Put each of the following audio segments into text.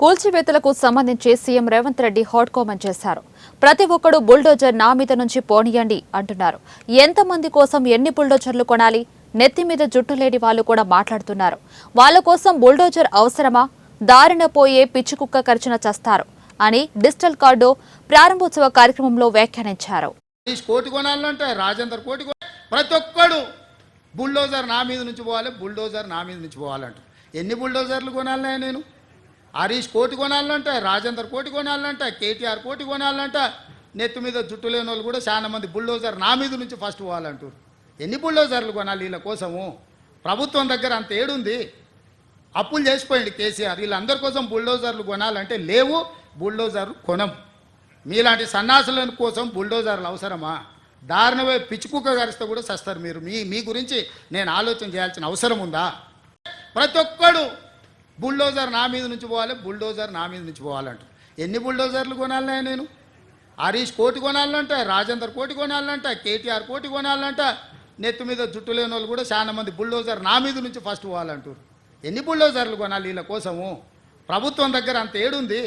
కూల్చివేతలకు సంబంధించి CM Revanth Reddy hot comment చేశారు. ప్రతి ఒక్కడు బుల్డోజర్ నా మీద నుంచి పోనీయండి అంటున్నారు. ఎంతమంది కోసం ఎన్ని బుల్డోజర్లు కొనాలి? నెత్తి మీద జుట్టు లేని వాళ్ళు కూడా మాట్లాడుతున్నారు. వాళ్ళ కోసం బుల్డోజర్ అవసరమా? దారిన పోయే పిచ్చికుక్క ఖర్చున చస్తారు అని డిజిటల్ కార్డు ప్రారంభోత్సవ కార్యక్రమంలో వ్యాఖ్యానించారు. కోటి కొనాలంటే రాజేందర్ కోటి ప్రతి ఒక్కడు బుల్డోజర్ నా మీద నుంచి పోవాలి, బుల్డోజర్ నా మీద నుంచి పోవాలంట. ఎన్ని బుల్డోజర్లు కొనాలనే నేను? హరీష్ కోటి కొనాలంట, రాజేందర్ కోటి కొనాలంట, కేటీఆర్ కోటి కొనాలంట. నెత్తి మీద జుట్టు లేని వాళ్ళు కూడా చాలా మంది బుల్డోజర్ నా మీద నుంచి ఫస్ట్ పోవాలంటారు. ఎన్ని బుల్డోజర్లు కొనాలి వీళ్ళ కోసము? ప్రభుత్వం దగ్గర అంత ఏడుంది. అప్పులు చేసిపోయింది కేసీఆర్. వీళ్ళందరి కోసం బుల్డోజర్లు కొనాలంటే లేవు. బుల్డోజర్లు కొనం. మీలాంటి సన్నాసుల కోసం బుల్డోజర్లు అవసరమా? దారుణమే పిచ్చుకుక్క గరిస్తే కూడా సస్తారు మీరు. మీ గురించి నేను ఆలోచన చేయాల్సిన అవసరం ఉందా? ప్రతి ఒక్కడు బుల్డోజర్ నా మీద నుంచి పోవాలి, బుల్డోజర్ నా మీద నుంచి పోవాలంట. ఎన్ని బుల్డోజర్లు కొనాలనే నేను? హరీష్ కోటి కొనాలంట, రాజేందర్ కోటి కొనాలంట, కేటీఆర్ కోటి కొనాలంట. నెత్తి మీద జుట్టు లేని వాళ్ళు కూడా చాలా మంది బుల్డోజర్ నా మీద నుంచి ఫస్ట్ పోవాలంటారు. ఎన్ని బుల్డోజర్లు కొనాలి వీళ్ళ కోసము? ప్రభుత్వం దగ్గర అంత ఏడుంది.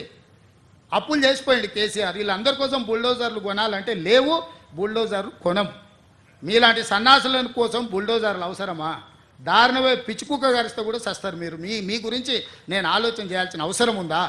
అప్పులు చేసిపోయింది కేసీఆర్. వీళ్ళందరి కోసం బుల్డోజర్లు కొనాలంటే లేవు. బుల్డోజర్లు కొనం. మీలాంటి సన్నాసుల కోసం బుల్డోజర్లు అవసరమా? దారుణమే పిచ్చుకుక్క గరిస్తే కూడా సస్తారు మీరు. మీ గురించి నేను ఆలోచన చేయాల్సిన అవసరం ఉందా?